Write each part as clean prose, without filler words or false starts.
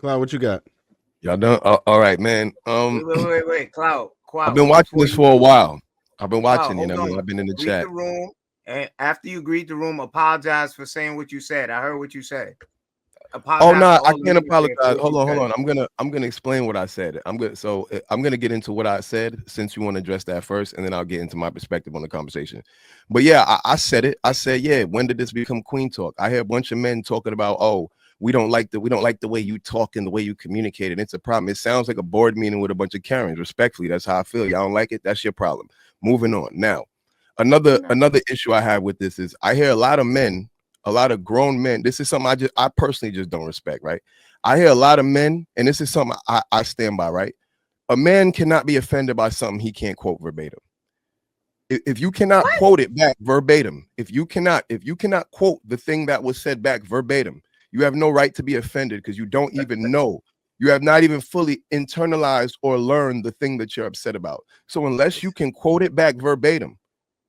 Cloud, what you got? Y'all done? All right, man. Wait. Cloud. I've been watching this for a while. I've been watching, Cloud, I've been in the greet chat. the room, and after you greet the room, apologize for saying what you said. I heard what you said. Oh no, I can't apologize. Hold on. I'm gonna explain what I said. I'm gonna get into what I said since you want to address that first, and then I'll get into my perspective on the conversation. But yeah, I said it. I said, yeah, when did this become queen talk? I hear a bunch of men talking about, oh, we don't like the way you talk and the way you communicate, and it's a problem. It sounds like a board meeting with a bunch of Karens. Respectfully, that's how I feel. Y'all don't like it, that's your problem. Moving on. Now, another issue I have with this is I hear a lot of men, a lot of grown men. This is something I personally just don't respect, right? I hear a lot of men, and this is something I stand by, right? A man cannot be offended by something he can't quote verbatim. If you cannot quote it back verbatim, if you cannot quote the thing that was said back verbatim, you have no right to be offended because you don't even know. You have not even fully internalized or learned the thing that you're upset about. So unless you can quote it back verbatim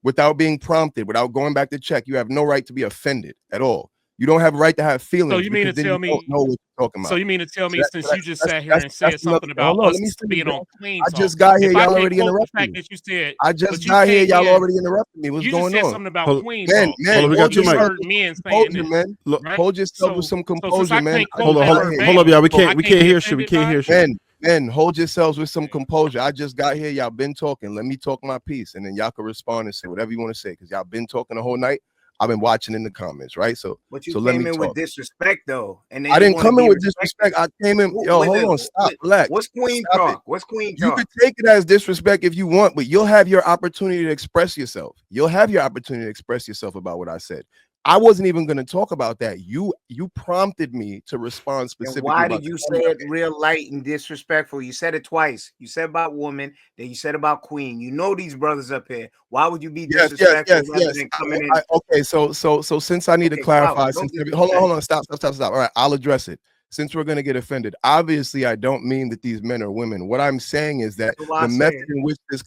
without being prompted, without going back to check, you have no right to be offended at all. You don't have a right to have feelings. So you mean to tell me? Don't know what you're talking about. So you mean to tell me since you just sat here and said something about us being on clean talk? I just got here. Y'all already interrupted me. That you said, I just got here. Y'all already interrupted me. What's going on? You just said something about queen talk. Man, we got two mics. Men saying this, man. Hold yourself with some composure, man. Hold up, y'all. We can't hear shit. We can't hear shit. Men, hold yourselves with some composure. I just got here. Y'all been talking. Let me talk my piece, and then y'all can respond and say whatever you want to say because y'all been talking the whole night. I've been watching in the comments, right? So, but you came in with disrespect, though, and then I didn't come in with disrespect. I came in, hold on, stop, relax. What's queen talk? What's queen talk? You can take it as disrespect if you want, but you'll have your opportunity to express yourself. You'll have your opportunity to express yourself about what I said. I wasn't even going to talk about that. You prompted me to respond specifically. And why did you say it real light and disrespectful? You said it twice. You said about woman, then you said about queen. You know these brothers up here. Why would you be disrespectful rather than coming in? Okay, so since I need to clarify, hold on, stop. All right, I'll address it. Since we're going to get offended, obviously I don't mean that these men are women. What I'm saying is that the method in which this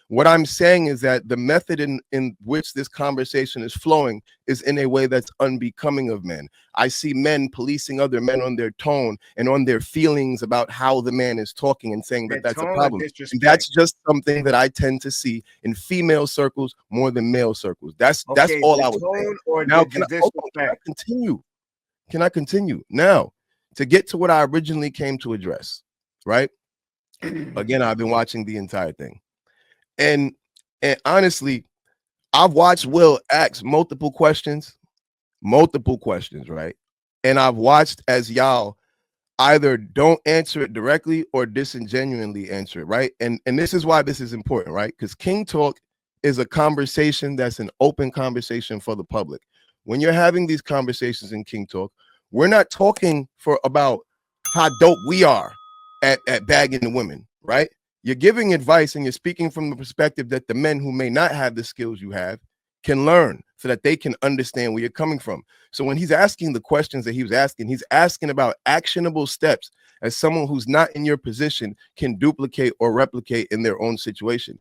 What I'm saying is that the method in which this conversation is flowing is in a way that's unbecoming of men. I see men policing other men on their tone and on their feelings about how the man is talking and saying that that's a problem. And that's just something that I tend to see in female circles more than male circles. That's all I was saying. Now, can I continue? Can I continue? Now, to get to what I originally came to address, right? Again, I've been watching the entire thing. And honestly, I've watched Will ask multiple questions, right? And I've watched as y'all either don't answer it directly or disingenuously answer it, right? And this is why this is important, right? Because King Talk is a conversation that's an open conversation for the public. When you're having these conversations in King Talk, we're not talking about how dope we are at bagging the women, right? You're giving advice and you're speaking from the perspective that the men who may not have the skills you have can learn so that they can understand where you're coming from. So when he's asking the questions that he's asking about actionable steps as someone who's not in your position can duplicate or replicate in their own situation.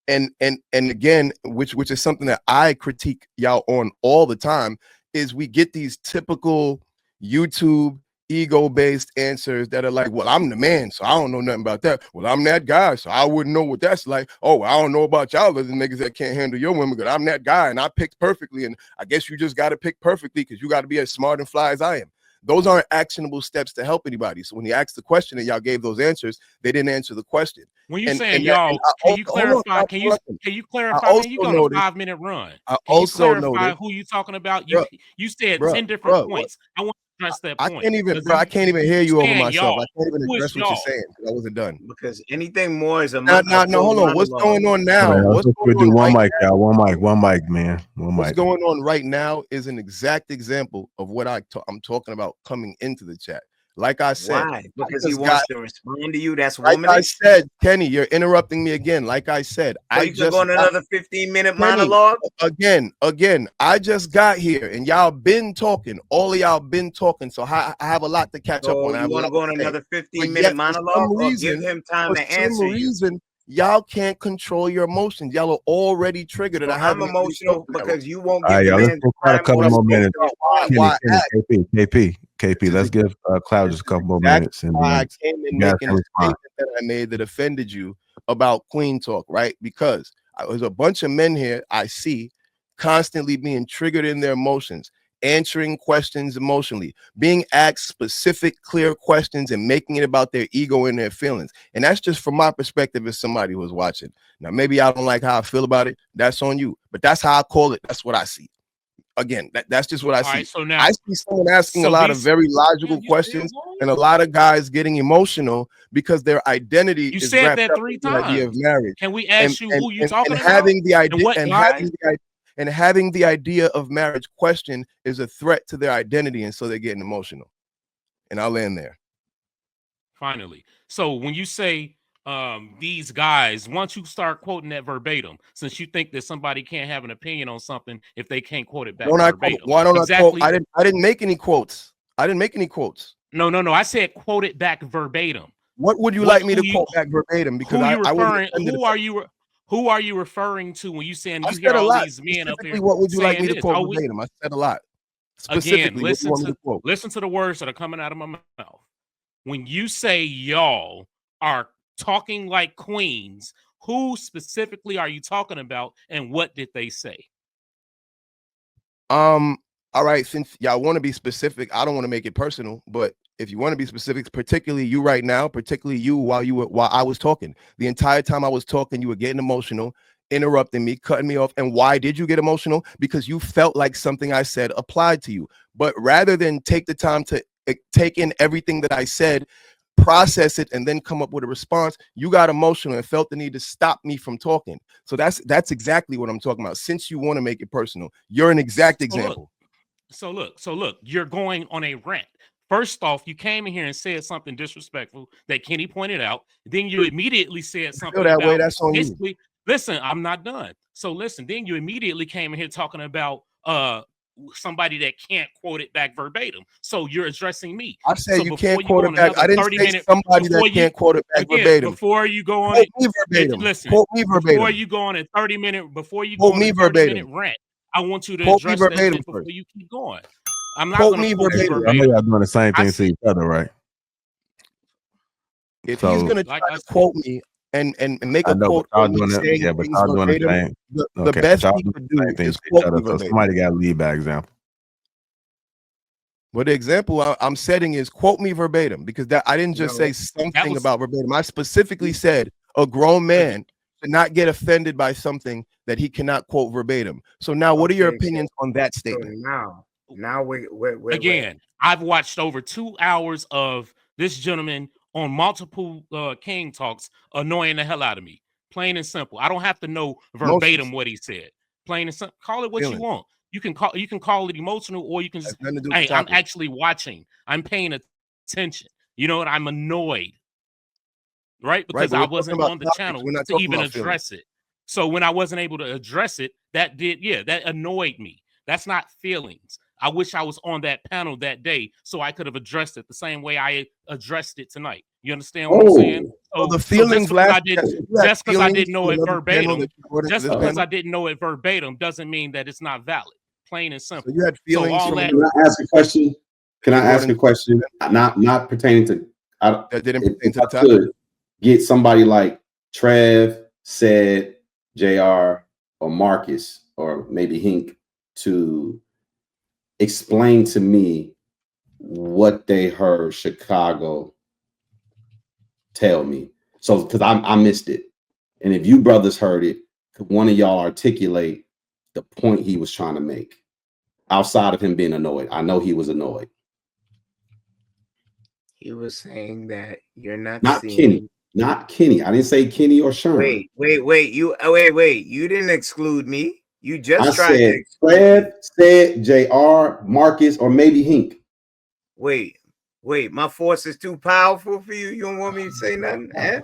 And again, which is something that I critique y'all on all the time, is we get these typical YouTube ego-based answers that are like, well, I'm the man, so I don't know nothing about that. Well, I'm that guy, so I wouldn't know what that's like. Oh, I don't know about y'all other niggas that can't handle your women, but I'm that guy and I picked perfectly. And I guess you just got to pick perfectly because you got to be as smart and fly as I am. Those aren't actionable steps to help anybody. So when he asked the question and y'all gave those answers, they didn't answer the question. When you saying y'all, can you clarify? Can you clarify? Man, you go on a 5-minute run. I also know who you talking about. You said 10 different points. I want to address that point. I can't even hear you over myself. I can't even address what you're saying because I wasn't done. Because anything more is a no. Hold on. What's going on now? What's going on? One mic, y'all. One mic, man. What's going on right now is an exact example of what I'm talking about coming into the chat. Like I said, why? Because he wants to respond to you. That's like womanish. I said, Kenny, you're interrupting me again. Like I said, I just go on another 15-minute monologue. Again, I just got here and y'all been talking. All of y'all been talking. So I have a lot to catch up on. You want to go on another 15-minute monologue or give him time to answer? For some reason, y'all can't control your emotions. Y'all are already triggered. And I'm emotional because you won't give me a couple more minutes. KP. KP, let's give Cloud just a couple more minutes. And I came in making a statement that I made that offended you about Queen talk, right? Because there's a bunch of men here I see constantly being triggered in their emotions, answering questions emotionally, being asked specific, clear questions and making it about their ego and their feelings. And that's just from my perspective as somebody who's watching. Now, maybe I don't like how I feel about it. That's on you. But that's how I call it. That's what I see. Again, that's just what I see. Right, so now, I see someone asking a lot of very logical questions and a lot of guys getting emotional because their identity is wrapped up in the idea of marriage. Can we ask you who you talking about? Having the idea and having the idea of marriage question is a threat to their identity, and so they're getting emotional. And I'll end there. Finally, so when you say these guys, once you start quoting that verbatim, since you think that somebody can't have an opinion on something if they can't quote it back verbatim. Why don't I quote? I didn't make any quotes. I didn't make any quotes. No. I said quote it back verbatim. What would you like me to quote back verbatim? Because who are you referring to when you saying you hear all these men up here? What would you like me to quote verbatim? I said a lot. Again, listen to the words that are coming out of my mouth. When you say y'all are talking like queens, who specifically are you talking about, and what did they say? All right, since y'all want to be specific, I don't want to make it personal, but if you want to be specific, particularly you right now, particularly you while I was talking, the entire time I was talking, you were getting emotional, interrupting me, cutting me off. And why did you get emotional? Because you felt like something I said applied to you. But rather than take the time to take in everything that I said, process it, and then come up with a response, you got emotional and felt the need to stop me from talking. So that's exactly what I'm talking about. Since you want to make it personal, you're an exact example. So look, you're going on a rant. First off, you came in here and said something disrespectful that Kenny pointed out. Then you immediately said something that way. That's on you. Listen, I'm not done. So listen, then you immediately came in here talking about somebody that can't quote it back verbatim. So you're addressing me. I said you can't quote it back. I didn't say somebody that can't quote it back verbatim. Before you go on it, listen. Quote me verbatim. Before you go on a 30-minute, before you go on a 30-minute rant, I want you to address that shit before you keep going. I'm not going to quote verbatim. I know y'all doing the same thing to each other, right? If he's going to try to quote me and make a quote, but y'all doing it. The best he could do is quote me verbatim. Somebody got to lead by example. Well, the example I'm setting is quote me verbatim, because that I didn't just say something about verbatim. I specifically said a grown man should not get offended by something that he cannot quote verbatim. So now, what are your opinions on that statement? Now we're again. I've watched over 2 hours of this gentleman on multiple King Talks annoying the hell out of me. Plain and simple. I don't have to know verbatim what he said. Plain and simple. Call it what you want. You can call it emotional, or you can just, hey, I'm actually watching. I'm paying attention. You know what? I'm annoyed. Right? Because I wasn't on the channel to even address it. So when I wasn't able to address it, that annoyed me. That's not feelings. I wish I was on that panel that day so I could have addressed it the same way I addressed it tonight. You understand what I'm saying? So the feelings just because I didn't know it verbatim, just because I didn't know it verbatim doesn't mean that it's not valid. Plain and simple. So you had feelings. Can I ask a question? Can I ask a question? Not pertaining to. That didn't pertain to the topic. Could get somebody like Trev, Said, JR, or Marcus, or maybe Hink to explain to me what they heard Chicago tell me. So, because I missed it. And if you brothers heard it, could one of y'all articulate the point he was trying to make outside of him being annoyed? I know he was annoyed. He was saying that you're not seeing... Kenny. Not Kenny. I didn't say Kenny or Sherman. Wait. You didn't exclude me. You just tried to. Fred, Said, JR, Marcus, or maybe Hink. Wait. My force is too powerful for you. You don't want me to say nothing? Eh?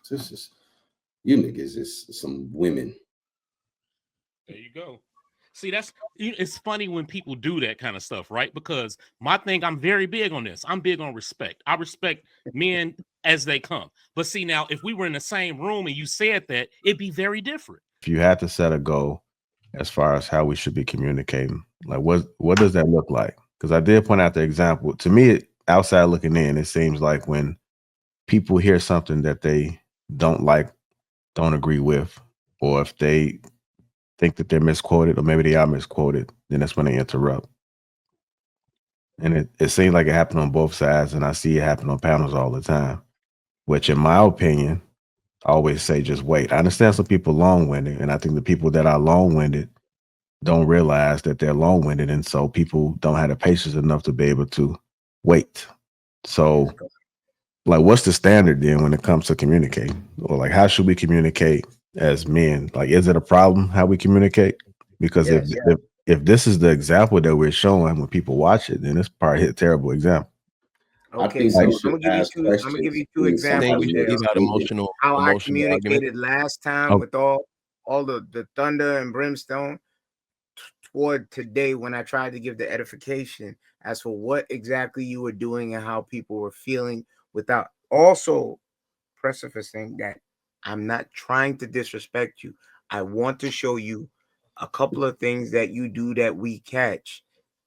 This is you niggas is some women. There you go. See, it's funny when people do that kind of stuff, right? Because my thing, I'm very big on this. I'm big on respect. I respect men as they come. But see, now, if we were in the same room and you said that, it'd be very different. If you had to set a goal as far as how we should be communicating, like what does that look like? because I did point out the example. To me, outside looking in, it seems like when people hear something that they don't like, don't agree with, or if they think that they're misquoted, or maybe they are misquoted, then that's when they interrupt. And it seems like it happened on both sides, and I see it happen on panels all the time, which in my opinion, I always say just wait. I understand some people long-winded, and I think the people that are long-winded don't realize that they're long-winded, and so people don't have the patience enough to be able to wait. So like, what's the standard then when it comes to communicating? Or like, how should we communicate as men? Like, is it a problem how we communicate? Because if this is the example that we're showing when people watch it, then it's probably a terrible example. Okay, so I'm gonna give you two examples how I communicated last time with all the thunder and brimstone toward today when I tried to give the edification as for what exactly you were doing and how people were feeling, without also prefacing that I'm not trying to disrespect you. I want to show you a couple of things that you do that we catch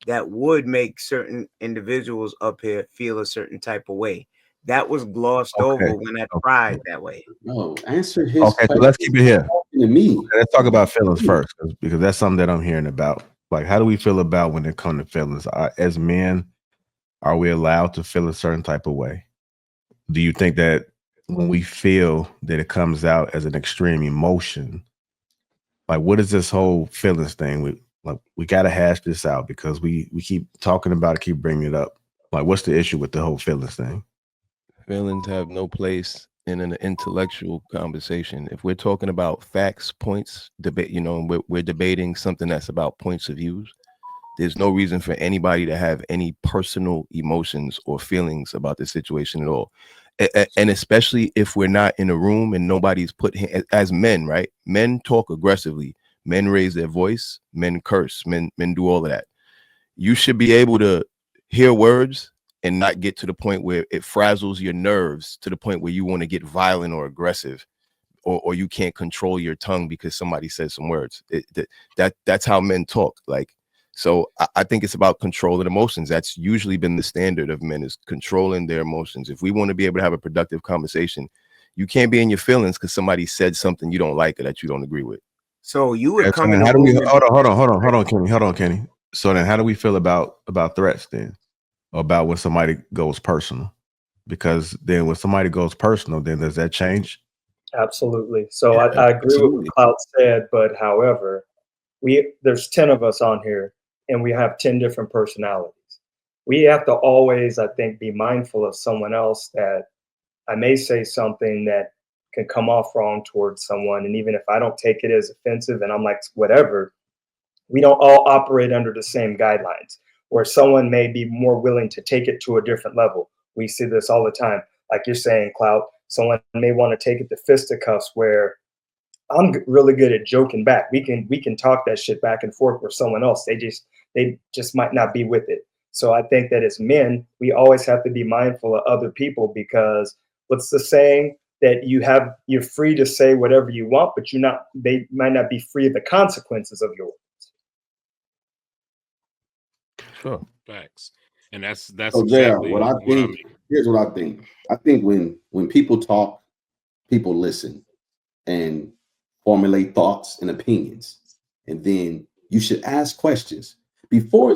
that would make certain individuals up here feel a certain type of way. That was glossed over when I tried that way. No, answer his question. So let's keep it here. To me. Okay, let's talk about feelings first, because that's something that I'm hearing about. Like, how do we feel about when it comes to feelings? As men, are we allowed to feel a certain type of way? Do you think that when we feel that it comes out as an extreme emotion, like what is this whole feelings thing? We got to hash this out because we keep talking about it, keep bringing it up. Like, what's the issue with the whole feelings thing? Feelings have no place in an intellectual conversation. If we're talking about facts, points, debate, we're debating something that's about points of views. There's no reason for anybody to have any personal emotions or feelings about the situation at all. And especially if we're not in a room and nobody's as men, right? Men talk aggressively. Men raise their voice. Men curse. Men do all of that. You should be able to hear words and not get to the point where it frazzles your nerves to the point where you want to get violent or aggressive, or you can't control your tongue because somebody says some words. That's how men talk. Like, so I think it's about controlling emotions. That's usually been the standard of men, is controlling their emotions. If we want to be able to have a productive conversation, you can't be in your feelings because somebody said something you don't like or that you don't agree with. So you would come in. How do we hold on, Kenny. So then how do we feel about threats then? About when somebody goes personal? Because then when somebody goes personal, then does that change? Absolutely. So I agree with what Cloud said, but however, there's 10 of us on here and we have 10 different personalities. We have to always, I think, be mindful of someone else, that I may say something that can come off wrong towards someone. And even if I don't take it as offensive and I'm like, whatever, we don't all operate under the same guidelines, or someone may be more willing to take it to a different level. We see this all the time. Like you're saying, Cloud, someone may want to take it to fisticuffs, where I'm really good at joking back. We can talk that shit back and forth with someone else. They just might not be with it. So I think that as men, we always have to be mindful of other people, because what's the saying, that you're free to say whatever you want, but they might not be free of the consequences of your words. Sure. Facts. And that's so exactly what I think. Here's what I think. I think when people talk, people listen and formulate thoughts and opinions. And then you should ask questions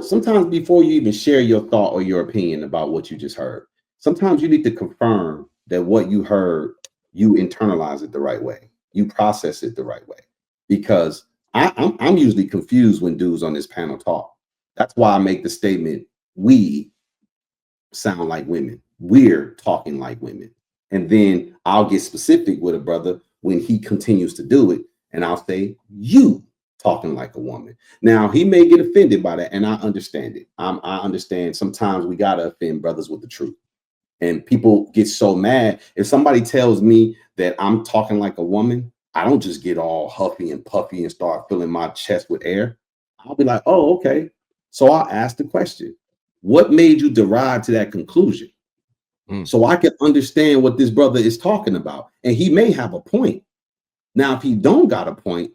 sometimes before you even share your thought or your opinion about what you just heard. Sometimes you need to confirm that what you heard, you internalize it the right way. You process it the right way. Because I'm usually confused when dudes on this panel talk. That's why I make the statement, we sound like women. We're talking like women. And then I'll get specific with a brother when he continues to do it. And I'll say, you talking like a woman. Now, he may get offended by that, and I understand it. I understand sometimes we got to offend brothers with the truth. And people get so mad. If somebody tells me that I'm talking like a woman, I don't just get all huffy and puffy and start filling my chest with air. I'll be like, oh, okay. So I'll ask the question, what made you derive to that conclusion? So I can understand what this brother is talking about. And he may have a point. Now, if he don't got a point,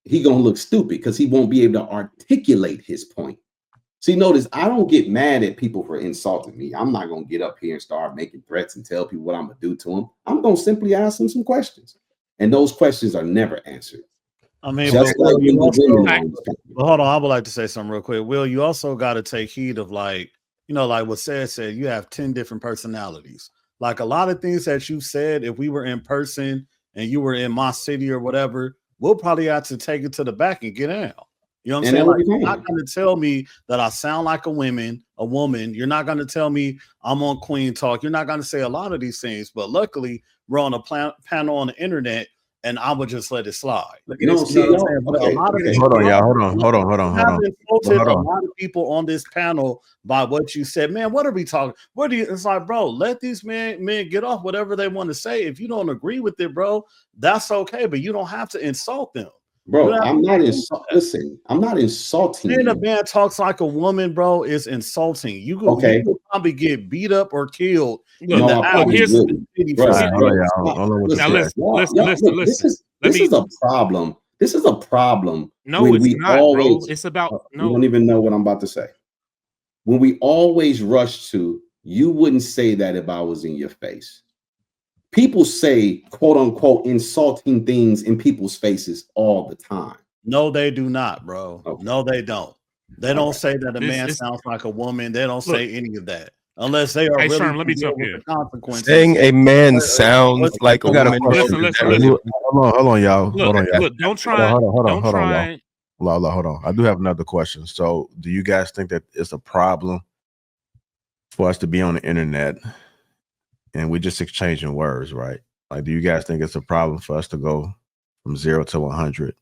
he gonna look stupid because he won't be able to articulate his point. See, notice I don't get mad at people for insulting me. I'm not going to get up here and start making threats and tell people what I'm going to do to them. I'm going to simply ask them some questions. And those questions are never answered. I mean, just but like you also, well, hold on, I would like to say something real quick. Will, you also got to take heed of, like, you know, like what said, you have 10 different personalities. Like a lot of things that you said, if we were in person and you were in my city or whatever, we'll probably have to take it to the back and get out. You know what I'm saying? Like, you're not going to tell me that I sound like a woman. You're not going to tell me I'm on Queen Talk. You're not going to say a lot of these things. But luckily, we're on a panel on the internet, and I would just let it slide. No, see, hold on, y'all. Hold on. Insulted a lot of people on this panel by what you said. Man, what are we talking? What do you? It's like, bro, let these men get off whatever they want to say. If you don't agree with it, bro, that's okay. But you don't have to insult them. Bro, I'm not insulting. I'm not insulting. When a man talks like a woman, bro, is insulting. You will probably get beat up or killed. Listen. This is a problem. This is a problem. No, it's not, bro. It's about You don't even know what I'm about to say. When we always rush to, you wouldn't say that if I was in your face. People say, quote unquote, insulting things in people's faces all the time. No, they do not, bro. Okay. No, they don't. They don't say that a man sounds like a woman. They don't say any of that. Unless they are really Sherm, let me jump in. Consequences. Saying a man sounds like a woman. Listen. Hold on, y'all. Look, don't try. Hold on. I do have another question. So, do you guys think that it's a problem for us to be on the internet and we're just exchanging words, right? Like, do you guys think it's a problem for us to go from 0 to 100,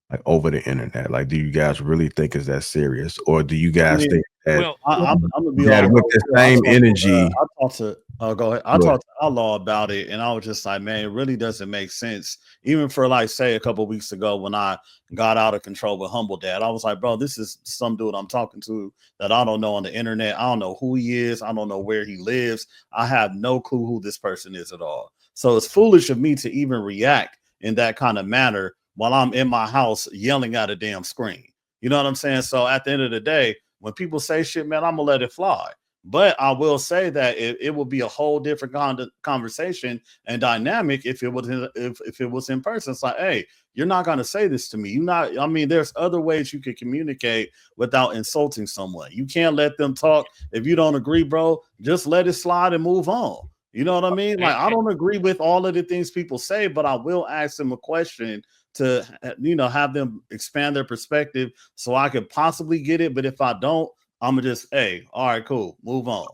like over the internet? Like, do you guys really think it's that serious, or do you guys think that I'm gonna be that with the same energy? I talked to go ahead. I talked to Outlaw about it, and I was just like, man, it really doesn't make sense. Even for, like, say a couple of weeks ago when I got out of control with Humble Dad, I was like, bro, this is some dude I'm talking to that I don't know on the internet. I don't know who he is. I don't know where he lives. I have no clue who this person is at all. So it's foolish of me to even react in that kind of manner while I'm in my house yelling at a damn screen. You know what I'm saying? So at the end of the day, when people say shit, man, I'm gonna let it fly. But I will say that it will be a whole different conversation and dynamic if it was in person. It's like, hey, you're not gonna say this to me. I mean, there's other ways you can communicate without insulting someone. You can't let them talk. If you don't agree, bro, just let it slide and move on. You know what I mean? Like, I don't agree with all of the things people say, but I will ask them a question to, you know, have them expand their perspective so I could possibly get it. But if I don't, I'm gonna just, hey, all right, cool, move on.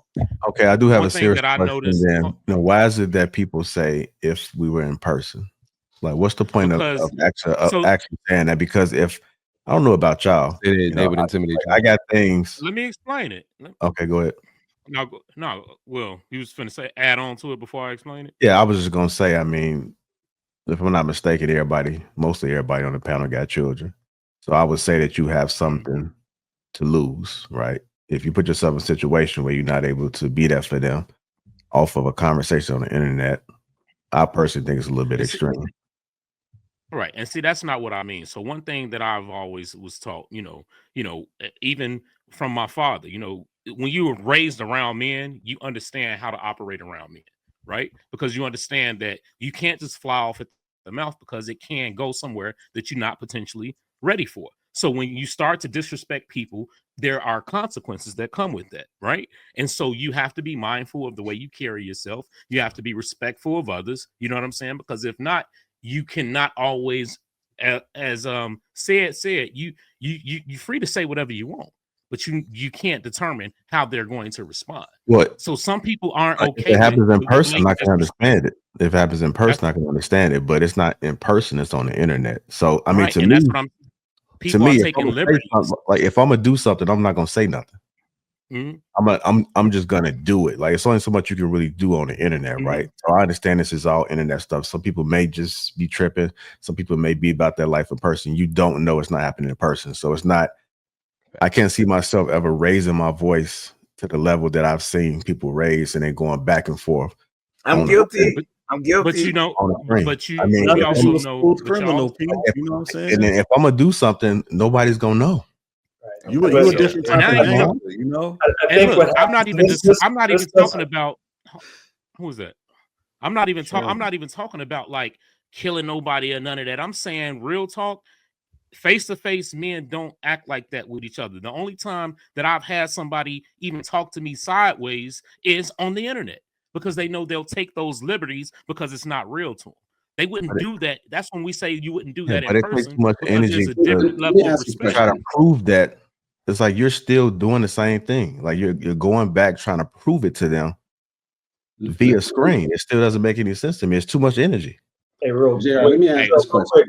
Okay, I do have a serious question. Then, why is it that people say if we were in person? Like, what's the point of actually saying that? Because if I don't know about y'all, they would intimidate you. I got things. Let me explain it. Okay, go ahead. No. Well, you was finna say add on to it before I explain it. Yeah, I was just gonna say. I mean, if I'm not mistaken, mostly everybody on the panel got children, so I would say that you have something to lose, right? If you put yourself in a situation where you're not able to be there for them off of a conversation on the internet, I personally think it's a little bit extreme. Right. And see, that's not what I mean. So one thing that I've always was taught, you know, even from my father, you know, when you were raised around men, you understand how to operate around men, right? Because you understand that you can't just fly off at the mouth because it can go somewhere that you're not potentially ready for. So when you start to disrespect people, there are consequences that come with that, right? And so you have to be mindful of the way you carry yourself. You have to be respectful of others. You know what I'm saying? Because if not, you cannot always, as said, you're free to say whatever you want, but you can't determine how they're going to respond. What? So some people aren't okay. If it happens in person, I can understand it. If it happens in person, I can understand it. But it's not in person; it's on the internet. So I mean, to me, that's what I'm. People are taking liberties. Like, if I'm gonna do something, I'm not gonna say nothing. Mm-hmm. I'm just gonna do it. Like, it's only so much you can really do on the internet, right? So I understand this is all internet stuff. Some people may just be tripping. Some people may be about their life in person. You don't know it's not happening in person. So it's not. I can't see myself ever raising my voice to the level that I've seen people raise and then going back and forth. I'm guilty. I'm guilty. But you know, I mean, we also know criminal people. You know what I'm saying? And then if I'm gonna do something, nobody's gonna know. You a different type of man. You know. I'm not even talking about who is that? I'm not even talking about like killing nobody or none of that. I'm saying real talk. Face to face, men don't act like that with each other. The only time that I've had somebody even talk to me sideways is on the internet because they know they'll take those liberties because it's not real to them. They wouldn't do that. That's when we say you wouldn't do that in person. It takes too much energy there's a different level of respect. Try to prove that. It's like you're still doing the same thing. Like you're going back trying to prove it to them via screen. It still doesn't make any sense to me. It's too much energy. Hey, let me ask this question.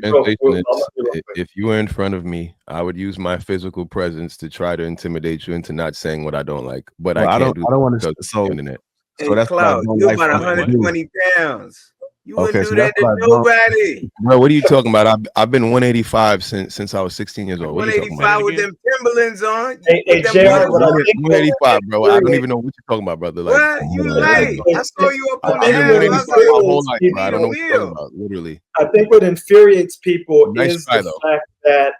If you were in front of me, I would use my physical presence to try to intimidate you into not saying what I don't like. But I don't want to. So internet. So that's Cloud, you're about 120 pounds. You wouldn't do that to nobody. Bro, what are you talking about? I've been 185 since I was 16 years old. 185 with them Timberlands on. Hey, JR, 185, bro. I don't even know what you're talking about, brother. Like, what? You like? I saw you up on the hill. My whole life, bro. I don't know what you're talking about, literally. I think what infuriates people is the fact that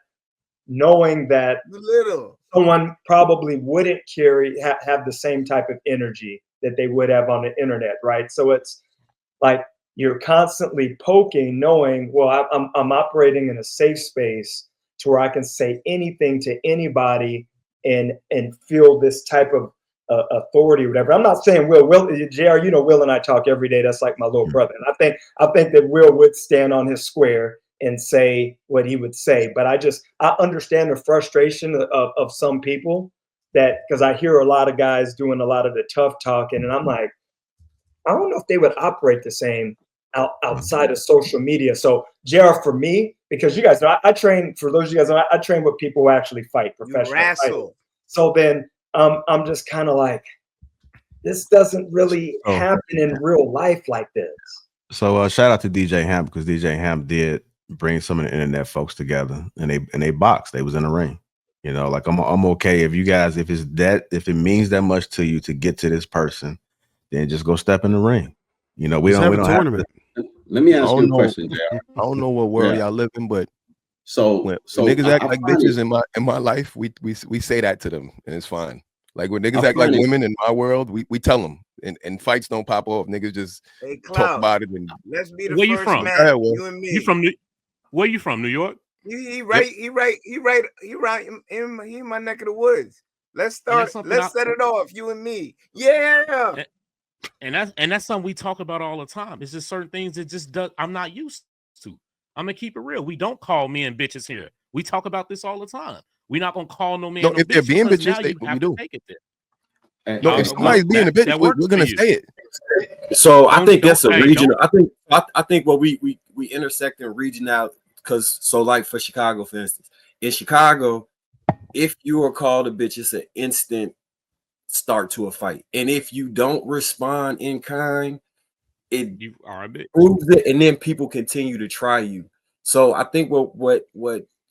knowing that someone probably wouldn't have the same type of energy that they would have on the internet, right? So it's like you're constantly poking, knowing, well, I'm operating in a safe space to where I can say anything to anybody and feel this type of authority or whatever. I'm not saying Will, JR, you know, Will and I talk every day. That's like my little brother. And I think that Will would stand on his square and say what he would say. But I understand the frustration of some people that, because I hear a lot of guys doing a lot of the tough talking, and I'm like, I don't know if they would operate the same outside of social media. So JR, for me, because you guys know, I train, for those of you guys know, I train with people who actually fight, professional. So then I'm just kind of like, this doesn't really happen in real life like this. So shout out to DJ Hamp, because DJ Hamp did bring some of the internet folks together, and they boxed. They was in the ring. You know, like I'm okay if you guys, if it means that much to you to get to this person, then just go step in the ring. You know, we don't have to. Let me ask you a question, JR. I don't know what world y'all live in, but when niggas act like bitches in my life, we say that to them, and it's fine. Like when niggas act like women in my world, we tell them, and fights don't pop off. Niggas just talk about it. And let's be the where first you from? man. You and me. Where you from? New York? He right in my neck of the woods. Let's start. Let's set it off. You and me. Yeah. And that's something we talk about all the time. It's just certain things that I'm not used to. I'm gonna keep it real. We don't call men bitches here. We talk about this all the time. We're not gonna call no man. No, if they're being bitches, we do. Take it there. No, if somebody's being a bitch, we're gonna say it. So I think that's a regional. I think what we intersect in regional, because so like for Chicago, for instance, in Chicago, if you are called a bitch, it's an instant start to a fight, and if you don't respond in kind, you are a bitch. Proves it, and then people continue to try you. So I think what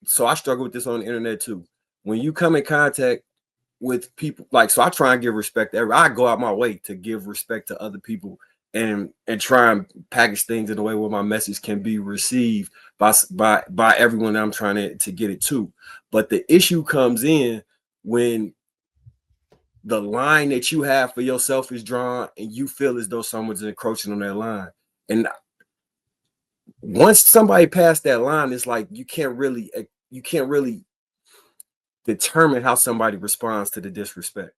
so I struggle with this on the internet too. When you come in contact with people, like, so I try and give respect to I go out my way to give respect to other people and try and package things in a way where my message can be received by everyone that I'm trying to get it to. But the issue comes in when the line that you have for yourself is drawn and you feel as though someone's encroaching on that line. And once somebody passed that line, it's like you can't really determine how somebody responds to the disrespect.